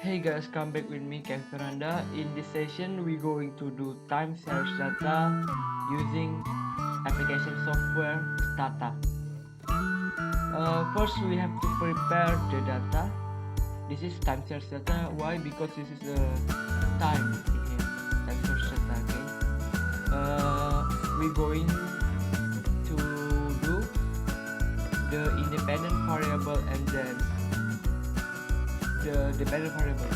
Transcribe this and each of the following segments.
Hey guys, come back with me, Ken Fernanda. In this session, we're going to do time series data using application software STATA. First, we have to prepare the data. This is time series data. Why? Because this is the time in here. Time series data. Okay. We're going to do the independent variable and then the dependent variable.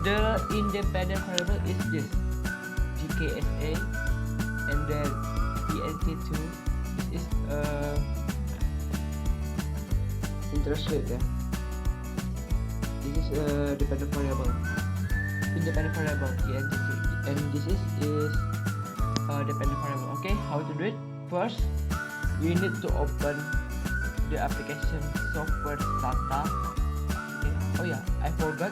The independent variable is this GKSA and then ENT2. This is interest rate. This is a dependent variable. Independent variable ENT2, and this is dependent variable. Okay, how to do it? First, we need to open the application software STATA. Okay. Oh yeah, I forgot.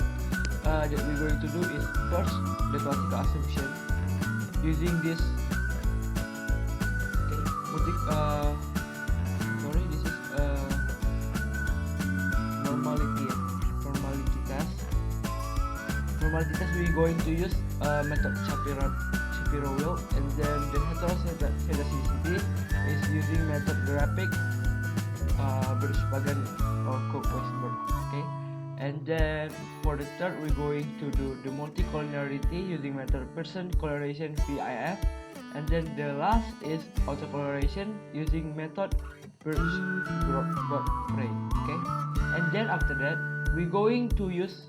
That we're going to do is first the classical assumption using this. Okay, sorry, this is normality. Normality test. Normality test we're going to use method Shapiro wheel, and then the heteroscedasticity is using method graphic Bergspagan or Cook-Weisberg. Okay, and then for the third, we're going to do the multicollinearity using method Pearson coloration VIF, and then the last is autocoloration using method Bergspagan. Okay, and then after that, we're going to use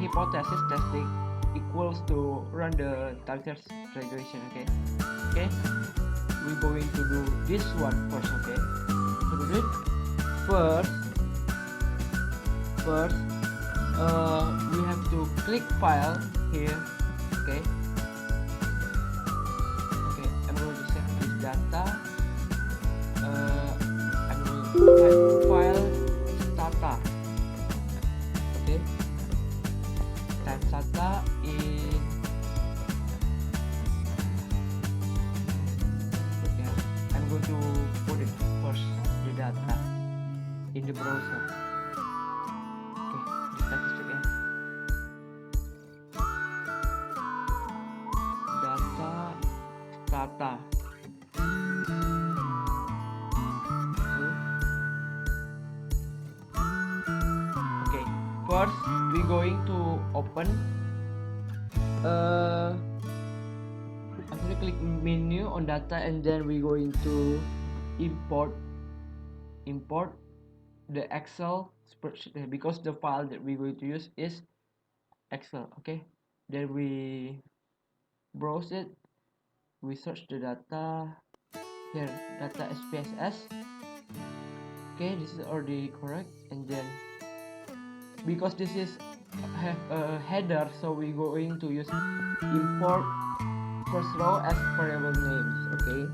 hypotesis testing equals to run the time series regression. Okay, we're going to do this one first. Okay, so to do it first we have to click file here. Okay, I'm going to save this data. I'm going to type file STATA. Okay, type STATA in I'm going to put it first, the data in the browser. Okay, the statistic again. Data STATA. Okay, first we're going to open actually click menu on data, and then we're going to import the Excel spreadsheet because the file that we're going to use is Excel. Okay, then we browse it, we search the data here, data SPSS. Okay, this is already correct, and then because this is have a header, so we're going to use import first row as variable names. Okay,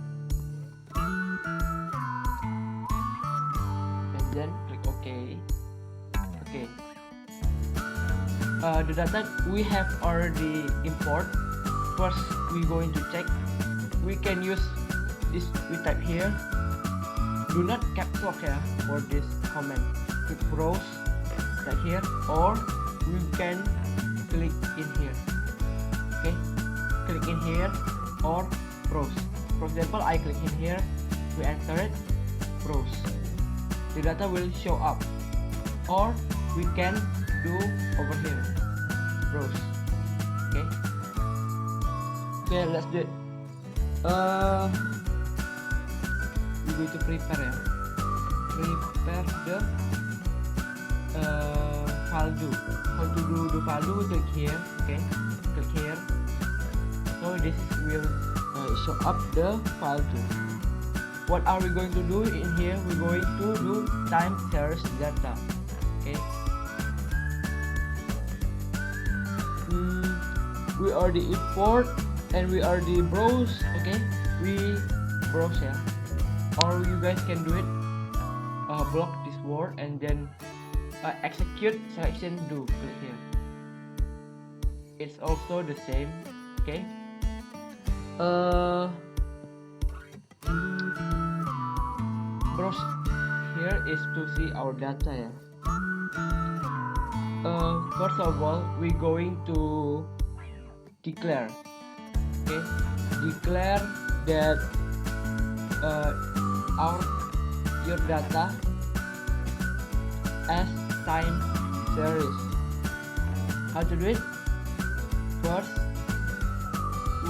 and then click OK. Okay, the data we have already import. First, we're going to check. We can use this. We type here. Do not caps lock for this comment. Click browse right here, or we can click in here. Okay, click in here or browse. For example, I click in here. We enter it. Browse. The data will show up, or we can do over here. Browse. Okay, let's do it. We're going to prepare prepare the file do. How to do the file do? Click here. Okay, click here. So this will show up the file do. What are we going to do in here? We're going to do time series data. Okay, we already import and we already browse. Okay, we browse or you guys can do it block this word and then execute selection do. Click here, it's also the same. Okay, browse here is to see our data First of all, we're going to declare, okay, declare that your data as time series. How to do it? First,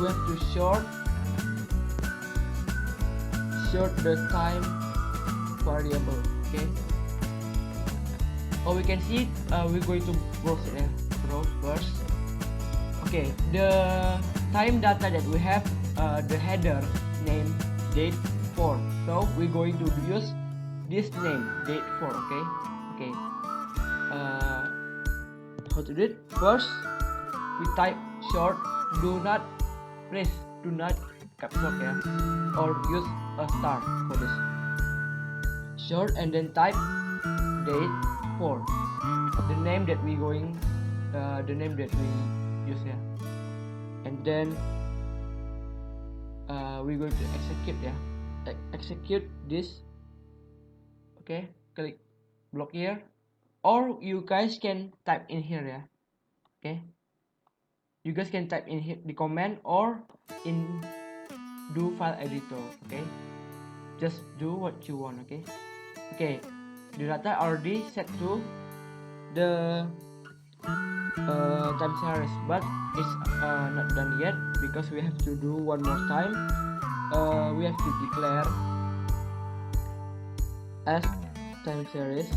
we have to short the time variable, okay. Or we can see we're going to browse it, browse first. Okay, the time data that we have, the header name date 4, so we're going to use this name date 4, okay. How to do it? First, we type short, do not caps lock, or use a star for this. Short, and then type date 4, the name that we use here, and then we're going to execute this, okay. Click block here, or you guys can type in here, okay. You guys can type in here the command or in do file editor, okay. Just do what you want, okay. The data already set to the time series, but it's not done yet because we have to do one more time. We have to declare as time series.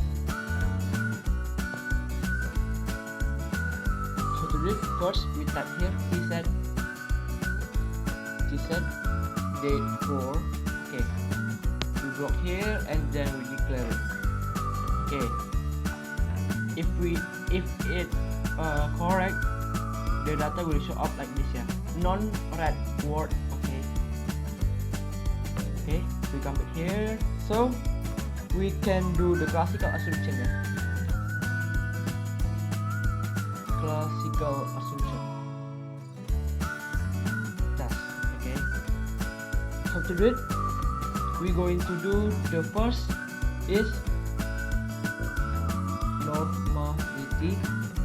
How to do it? First, we type here tset date 4, okay. We block here and then we declare it, okay. If it correct, the data will show up like this, non-red word, okay. We come back here, so we can do the classical assumption, classical assumption test, okay. How to do it? We're going to do the first is normality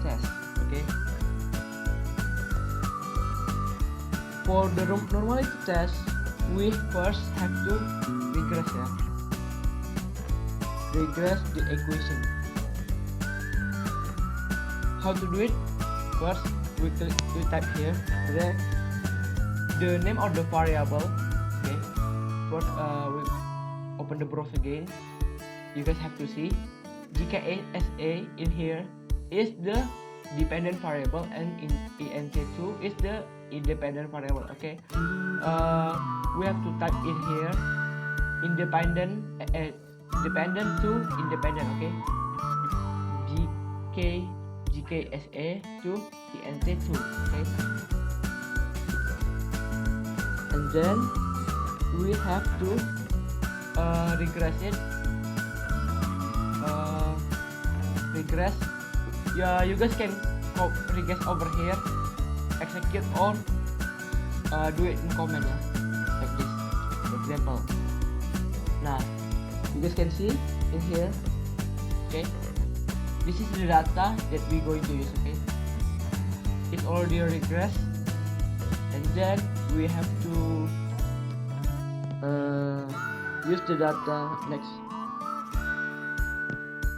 test, okay. For the normality test, we first have to regress, regress the equation. How to do it? First, we type here the name of the variable, okay. First, we open the browser again. You guys have to see GKSA in here is the dependent variable, and in ent2 is the independent variable, okay. We have to type in here independent dependent to independent, okay. GKSA to ent2, okay. And then we have to regress it. Regress. Yeah, you guys can regress over here, execute or do it in command, like this. For example, now you guys can see in here, okay. This is the data that we're going to use, okay. It's already regressed, and then we have to use the data.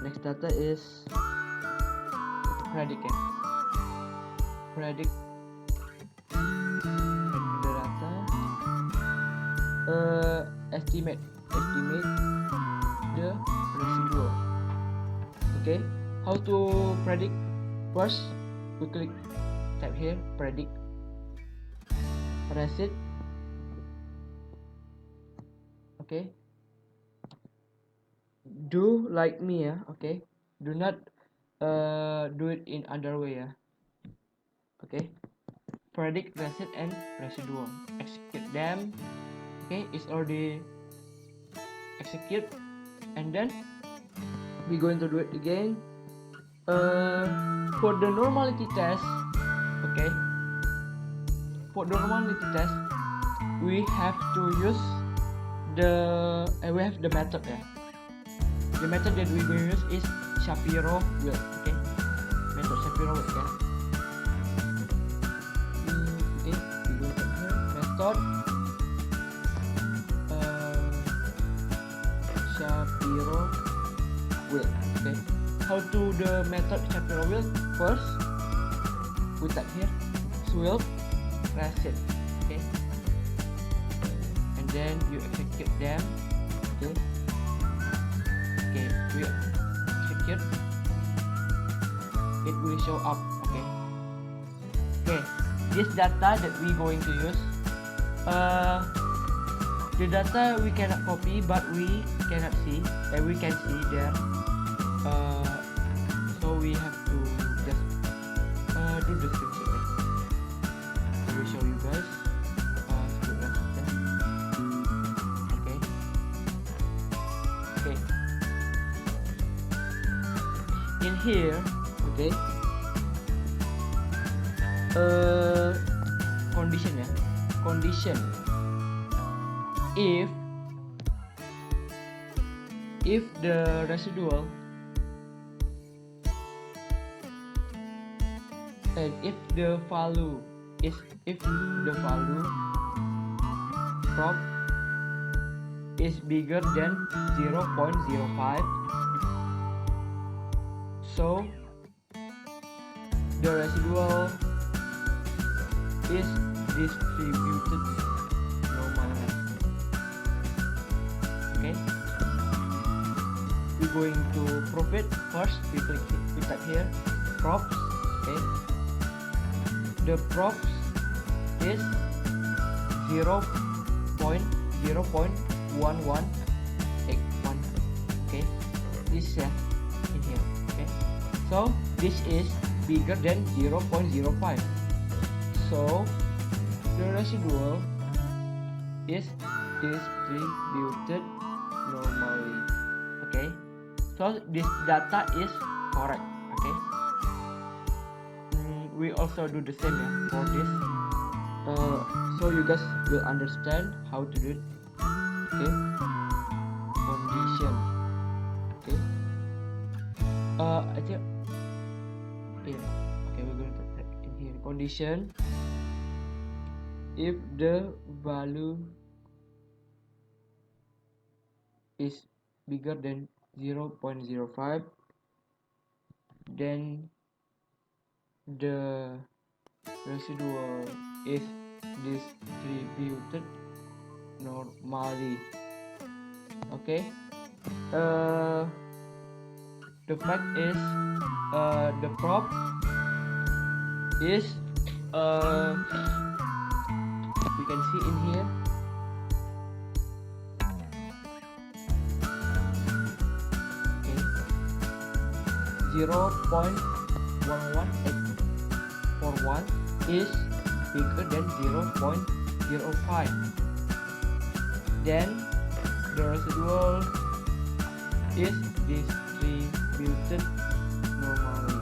Next data is predict the data, estimate the residual, okay. How to predict? First, we type here predict resid, okay. Do like me, okay. Do not do it in other way, okay. Predict resid and residual, execute them, okay. It's already execute, and then we're going to do it again. For the normality test, okay, for the normality test we have to use the method, the method that we will use is Shapiro will, okay. Shapiro width ya. Okay, we go to here method Shapiro width. Okay, how to the method Shapiro width? First we type here sweep reset. Okay, and then you execute them. Okay, we execute, it will show up. Okay, this data that we going to use, the data we cannot copy but we cannot see, and we can see there, so we have to just do the script. I will show you guys. Okay, in here, okay, condition ya, condition if the residual and if the value prop is bigger than 0.05, so the residual is distributed normally. Okay, we're going to prove it. First we type here props. Okay, the props is 0.1181. Okay, this is in here. Okay, so this is bigger than 0.05, so the residual is distributed normally. Okay, so this data is correct. Okay, we also do the same for this, so you guys will understand how to do it. Okay, condition. Okay, I think okay, we're going to type in here condition if the value is bigger than 0.05, then the residual is distributed normally. Okay, the fact is the prop is we can see in here okay, 0.11841 is bigger than 0.05, then the residual is distributed normally.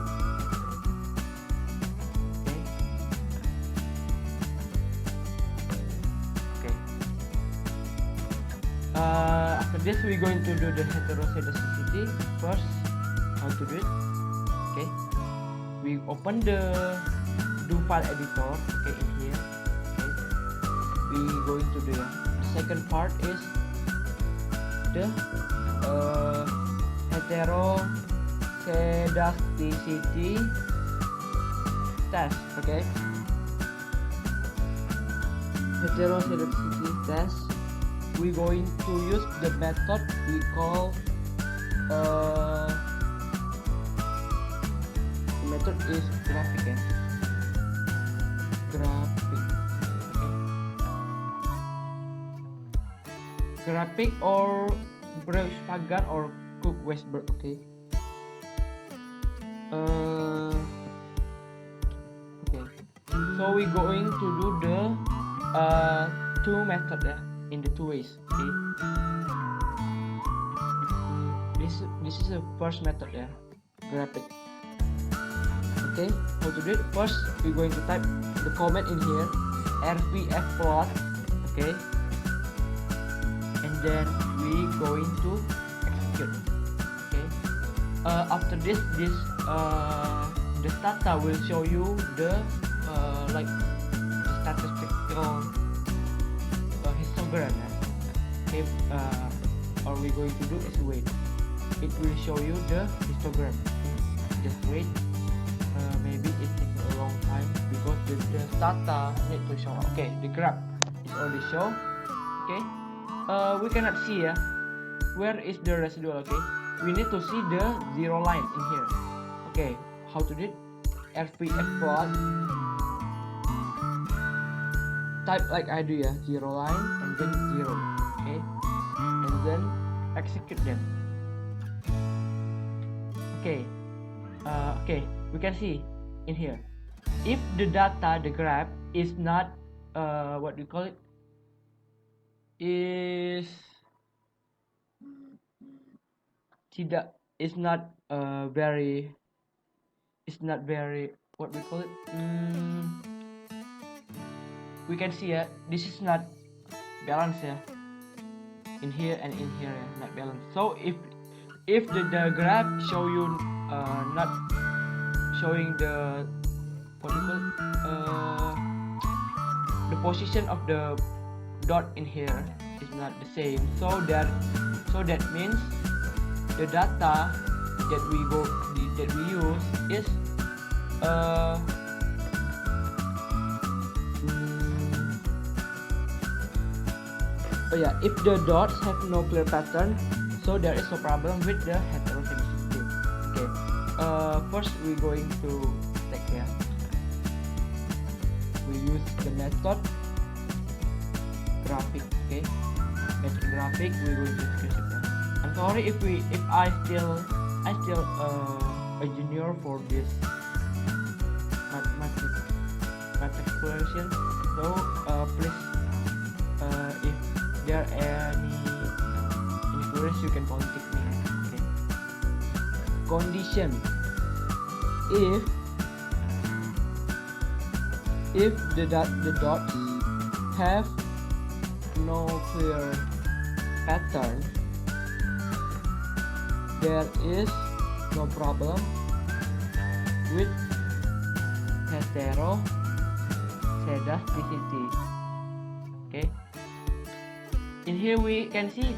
After this we're going to do the heteroscedasticity. First, how to do it. Okay, we open the do file editor. Okay, in here. Okay, we going to do the second part is the heteroscedasticity test. Okay, heteroscedasticity test. We're going to use the method we call the method is graphic. Graphic or Bruce-Pagan or Cook-Westberg. Okay. Okay. So we're going to do the two method in the two ways. Okay. This is the first method graphic. Okay, how to do it? First we're going to type the comment in here rvf plot. Okay, and then we going to execute. Okay, after this the STATA will show you the like the statistical histogram. Okay, all we're going to do is wait. It will show you the histogram. Okay. Just wait. Maybe it takes a long time because the STATA need to show. Okay, the graph is already show. Okay, we cannot see where is the residual. Okay, we need to see the zero line in here. Okay, how to do it? RPF plot. Type like I do zero line and then zero. Okay, and then execute them. Okay, okay, we can see in here if the data, the graph is not what do you call it, is not very, it's not very, what we call it, we can see this is not balanced in here and in here not balanced. So if the graph show you not showing the, what do you call it, the position of the dot in here is not the same, so that means the data that we use is if the dots have no clear pattern, so there is no problem with the heterogeneity. Okay, first we're going to take here. We use the method graphic. Okay, method graphic. We're going to screenshot that. I'm sorry if I still a junior for this math version. So please, if there are any queries, you can contact me. Okay. Condition: if the dots have no clear pattern, there is no problem with heteroscedasticity. Okay, in here we can see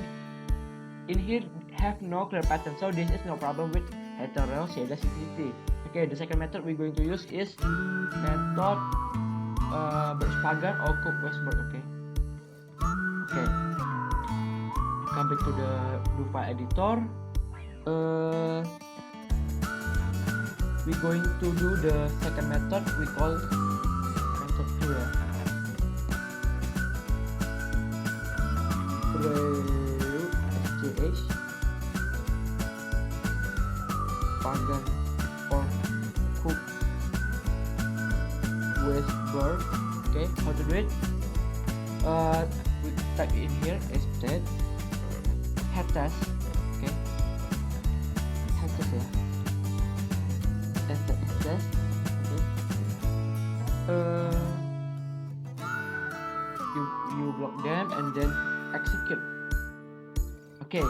in here have no clear pattern, so this is no problem with heteroscedasticity. Okay, the second method we're going to use is method Bergspagan or Cook-Westberg. Okay, come back to the file editor. We're going to do the second method. We call method 2 SGH Pagan or Cook-Westberg. Okay, how to do it? We type in here instead hypotesis. Okay, hypotesis okay. You block them and then execute. Okay,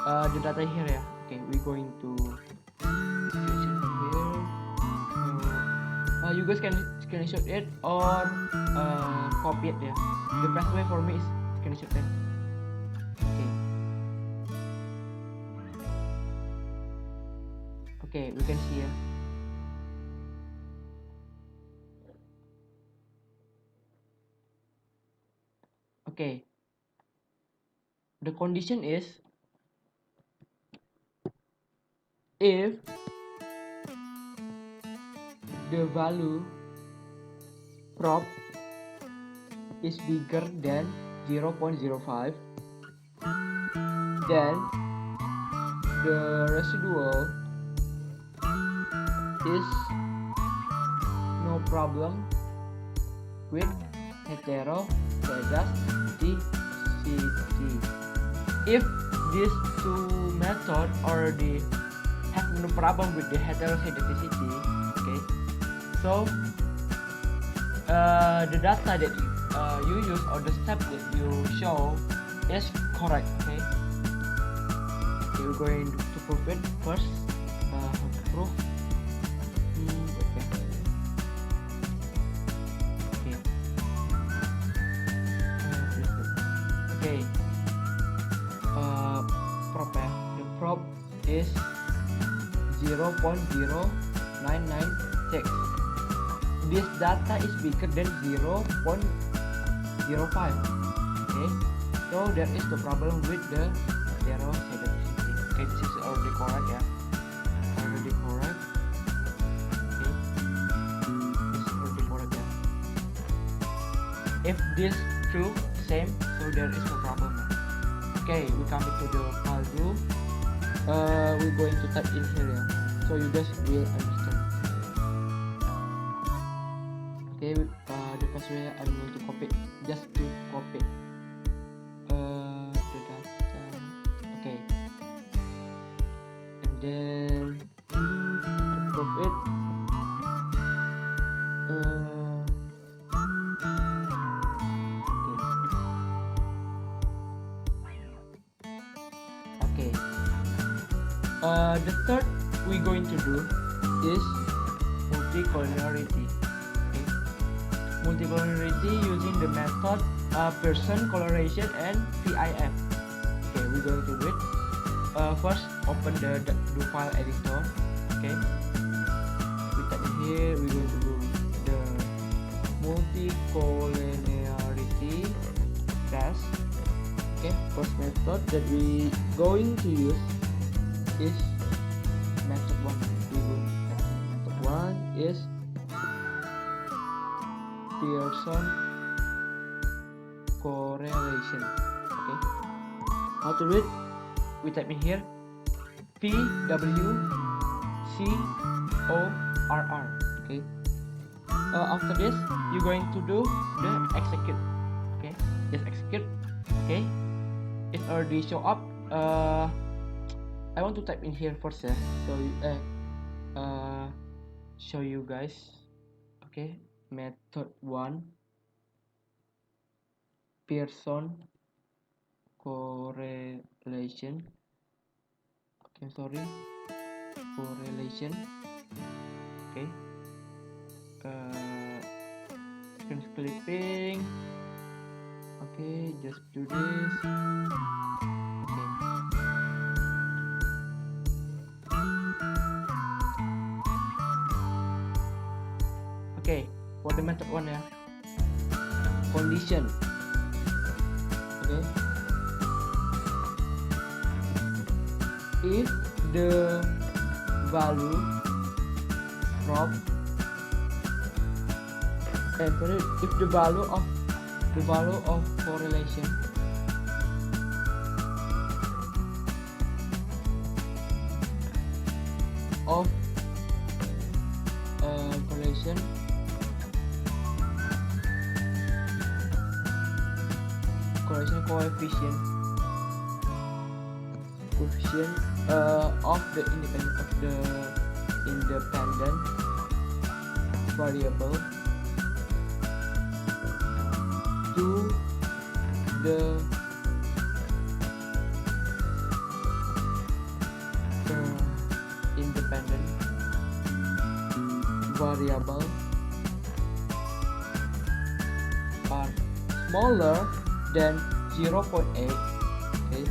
the data here okay, we're going to here. You guys can screenshot it or copy it The best way for me is screenshot it. Okay, we can see okay, the condition is if the value prop is bigger than 0.05, then the residual is no problem with heteroscedasticity. If these two methods already have no problem with the heteroscedasticity, okay, so the data that you use or the step that you show is correct. Okay, we're going to prove it first. proof. Okay. Prop ya. The prop is 0.0996. This data is bigger than 0.05. Okay, so there is the problem with the zero symmetricity. Okay, this is already correct ya. Already correct. Okay, this is already correct ya. If this true same, so there is no problem ya. Okay, we come to the value. We're going to type in here ya, so you guys will understand. Okay, the first way I'm going to copy, just to copy the data. Okay, and then prove it. Okay. The third we're going to do is multicollinearity. Okay. Multicollinearity using the method Pearson coloration and VIF. Okay, we're going to do it. First, open the file editor. Okay. We type in here. We're going to do the multicollinearity test. Okay, first method that we going to use is method 1. Method 1 is Pearson correlation. Okay, how to do it? We type in here PWCORR. Okay, after this you're going to do the execute. Okay, just execute. Okay, it already show up. I want to type in here first ya, so show you guys. Okay, method 1 Pearson correlation. Okay, sorry, correlation. Okay, screen clipping. Okay, just do this. Okay. Okay, for the method 1 ya, condition. Okay, if the value from if the value of correlation of correlation coefficient of the independent variable to the independent variable are smaller than 0.8. Okay,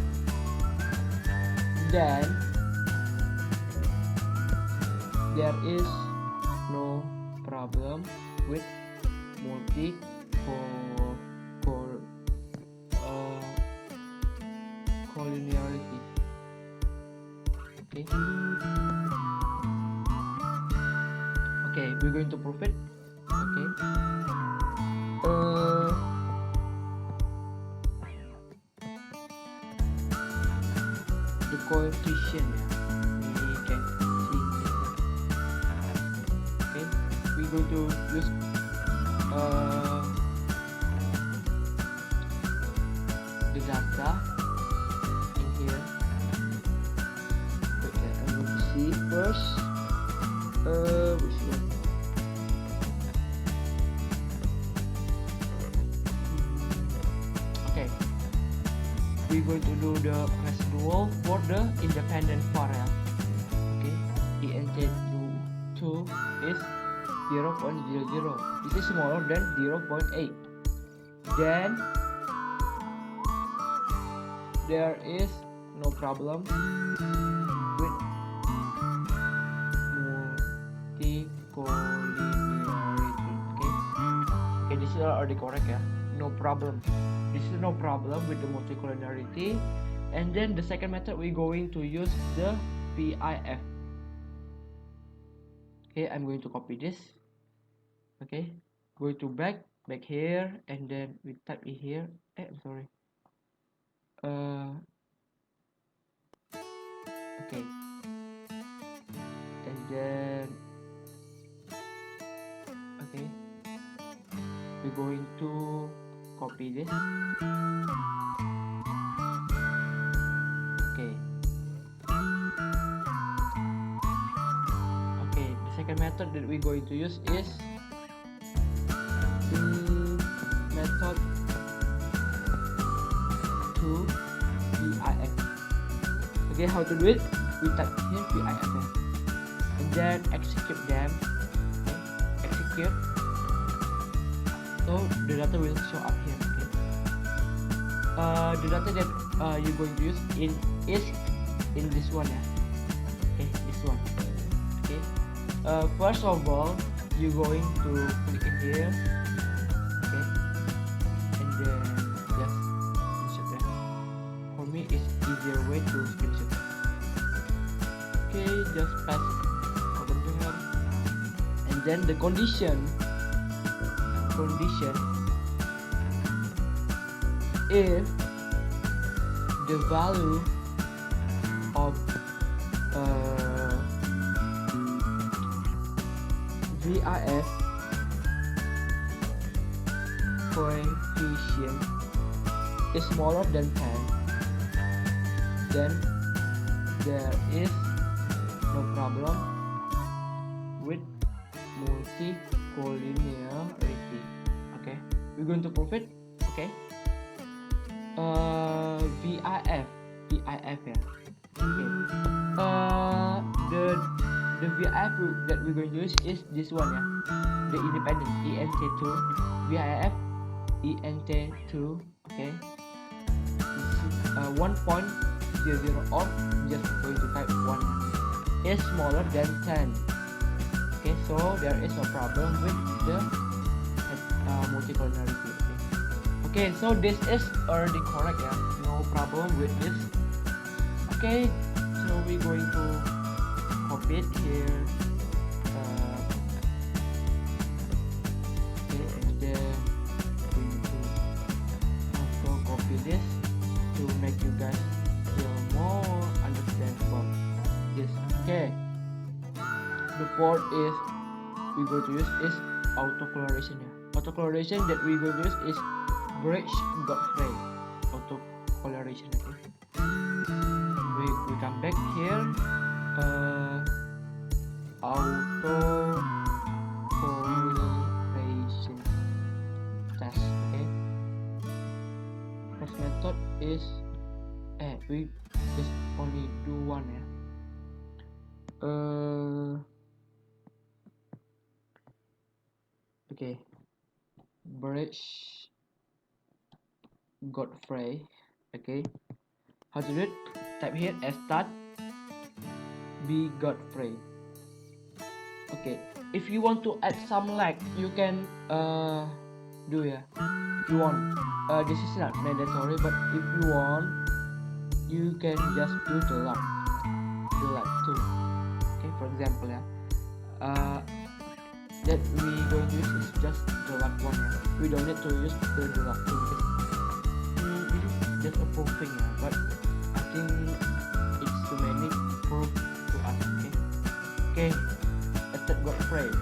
then there is no problem with collinearity. Okay. Okay, we're going to prove it. Okay. The coefficient we can see. Okay, we're going to use the data in here. Okay, I'm going to see first which one. Okay, we're going to do the residual for the independent variable. Okay, ing 2 is 0.00. This is smaller than 0.8. Then there is no problem with multicollinearity. Okay, this is already correct ya. No problem. This is no problem with the multicollinearity. And then the second method we're going to use the PIF. Okay, I'm going to copy this. Okay, go to back here, and then we type it here. I'm sorry. Okay, and then okay, we're going to copy this. Okay, the second method that we're going to use is the method to PIF. Okay, how to do it? We type here PIF and then execute them. Okay, execute. So the data will show up here. Okay. The data that you're going to use is in this one ya. Okay, this one. Okay. First of all, you're going to click in here. Okay, and then just insert that. For me, it's easier way to screenshot. Okay, just pass open here, and then the condition if the value of VIF coefficient is smaller than 10, then there is no problem with multicollinearity. Okay, we're going to prove it. Okay, VIF ya. Okay, the VIF that we're going to use is this one ya, the independent ENT2 VIF ENT2. Okay, this is 1.00, or just going to type 1 is smaller than 10. Okay, so there is no problem with the multicollinearity. Okay, so this is already correct ya, no problem with this. Okay, so we're going to copy it here. Okay, and then we need to also copy this to make you guys feel more understand about this. Okay, the fourth is we're going to use is autocoloration ya. Autocoloration that we're going to use is Godfrey autocoloration. Okay, we come back here, autocoloration test. Okay, first method is we just only do one ya. Okay, Godfrey. Okay, how to do it? Type here start be Godfrey. Okay, if you want to add some lag, you can do ya. If you want, this is not mandatory, but if you want, you can just do the lag too. Okay, for example ya, that we going to use is just the lag one ya. We don't need to use the lag two because just a proofing ya, but I think it's too many proof to us. Okay, let's got frame.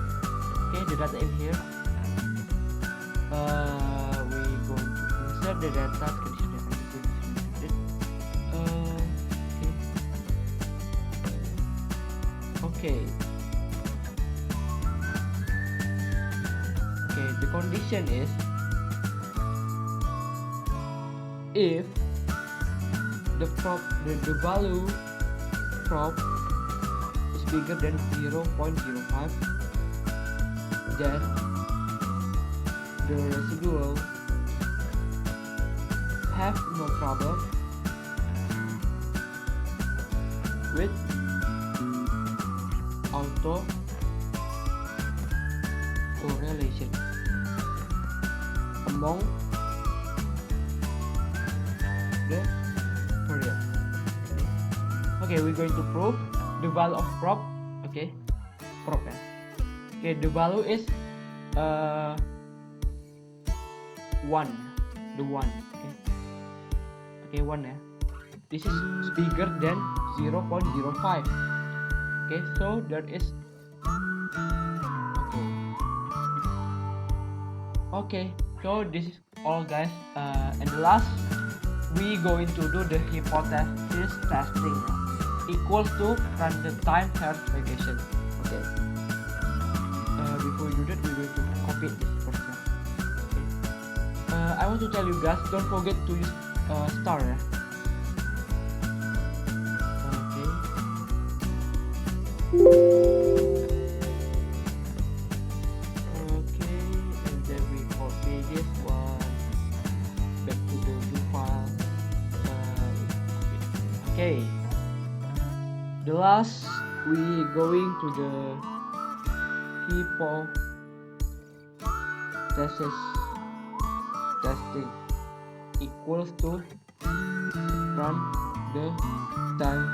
Okay, the data in here. We going to insert the data. Okay. Okay, the condition is if the value prop is bigger than 0.05, then the residual have no problem with auto correlation among the period. Okay, we're going to prove the value of prop. Okay, prop ya. Okay, the value is 1, the 1. Okay, 1 ya. This is bigger than 0.05. Okay, so there is okay, so this is all, guys. And the last, we going to do the hypothesis testing equals to random time verification. Okay, before we do that, we're going to copy this first. Okay. I want to tell you guys, don't forget to use star. Okay. And then we copy this one back to the new file. Okay. The last, we going to the hypothesis testing equals to run the time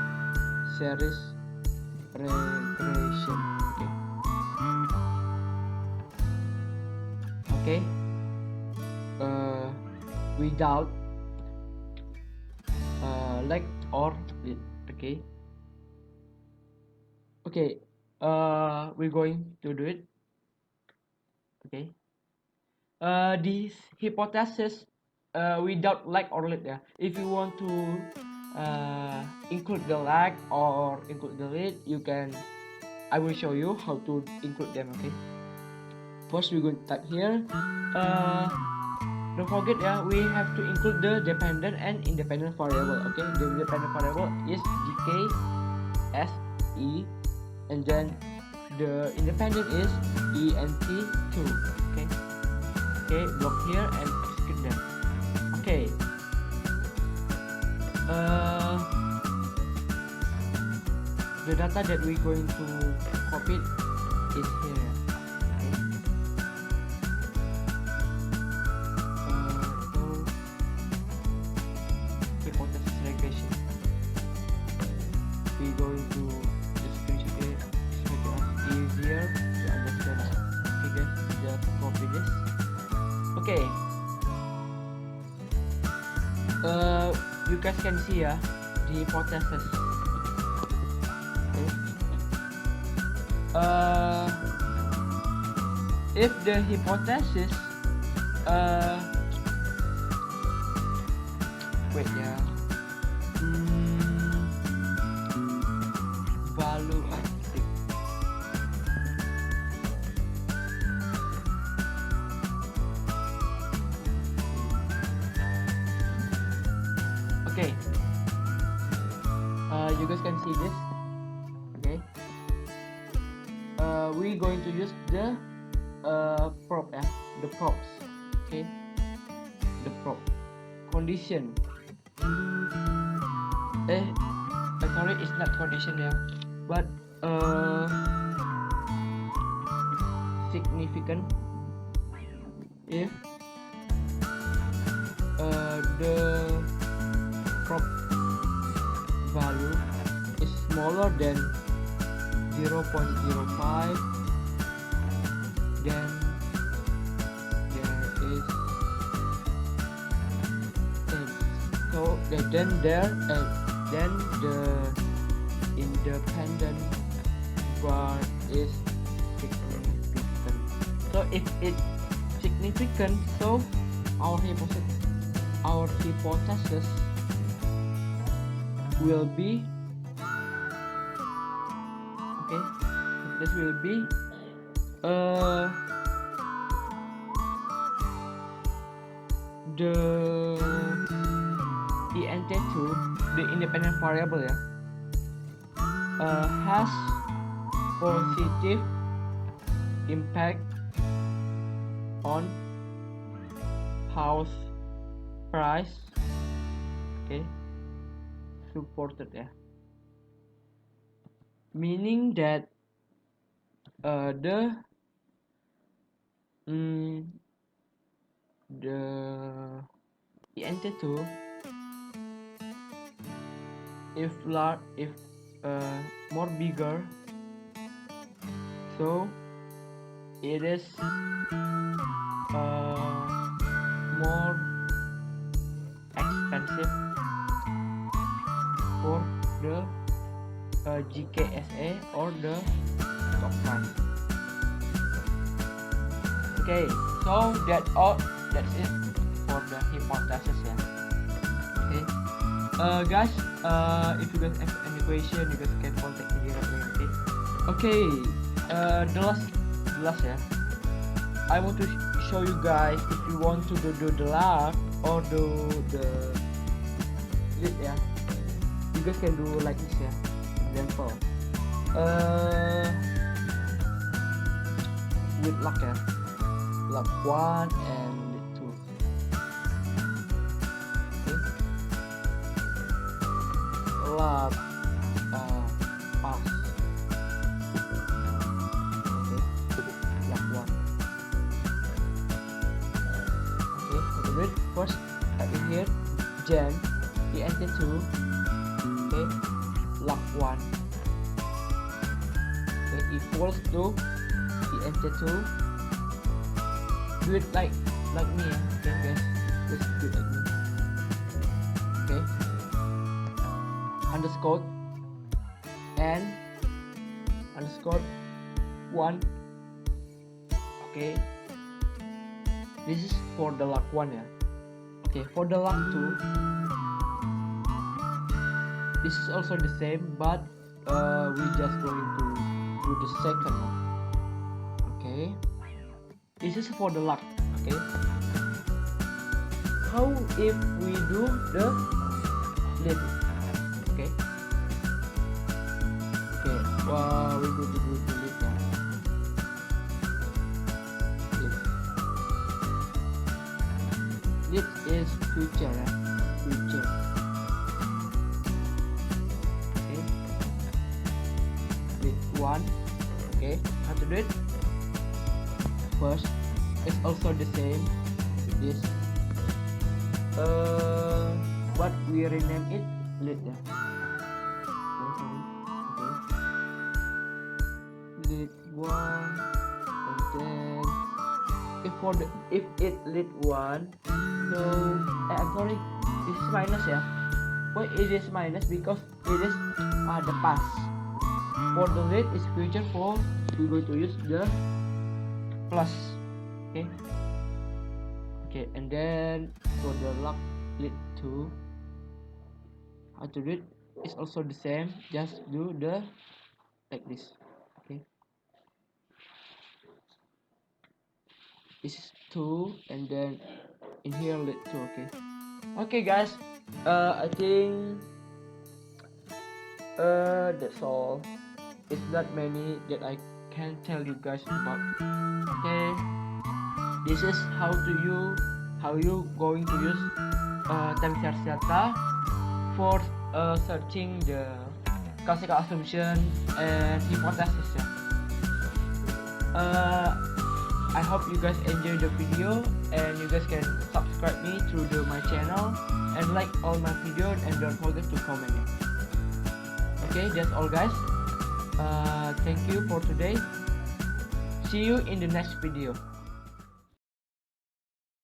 series regression. Okay. Without like or it. Okay. Okay. We're going to do it. Okay. This hypothesis without like or lead ya. If you want to include the like or include the lead, you can. I will show you how to include them. Okay. First, we're going to type here. Don't forget ya, we have to include the dependent and independent variable. Okay, the dependent variable is gk s e, and then the independent is ent2. Okay, block here and execute them. Okay. The data that we're going to copy is here. Okay. Hypothesis regression. We're going to just screenshot it to make it easier to understand. Okay, guys, just copy this. Okay. You guys can see ya the hypothesis. Okay. If the hypothesis wait ya, value active. Okay, you guys can see this. Okay, we're going to use the prop ya, the props. Okay, the prop condition. Sorry, it's not condition ya, but significant if the prop value is smaller than 0.05, then there is so then the independent bar is significant. So if it's significant, so our hypothesis will be okay. This will be the ent2, the independent variable ya, has positive impact on house price, okay, supported ya, meaning that the ENT2, if more bigger, so it is more expensive for the GKSA or the stock price. Okay, so that's it for the hypothesis ya. Okay, guys, if you guys have any question, you guys can contact me directly. Okay, the last ya, I want to show you guys if you want to do the log or do the lead ya, you guys can do like this ya. Example, with log ya, log 1 and lead 2. Okay, log pass. First, in here, gen ENT2, okay, log 1, okay, equals to ENT2. Do it like me, okay guys, just do it like me, okay, underscore and underscore 1, okay, this is for the log 1 ya. Okay, for the log 2, this is also the same, but we just going to do the second one. Okay, this is for the log. Okay, how if we do the lead? Okay, we go to do the lead now. This is future, future. Okay, lead 1. Okay, how to do it? First, it's also the same. This, but we rename it lead. Okay, lead 1, and then if it lead 1. So I'm sorry, this is minus ya. Why it is minus? Because it is the past. For the lead is future. For we're going to use the plus. Okay. Okay, and then for the log lead 2, how to do it? It's also the same. Just do the like this. Okay. This is 2, and then in here lead 2. Okay guys, I think that's all. It's not many that I can tell you guys about. Okay, this is how you going to use time series STATA for searching the classical assumption and hypothesis ya. I hope you guys enjoy the video, and you guys can subscribe me through my channel and like all my videos, and don't forget to comment. Okay, that's all guys. Thank you for today. See you in the next video.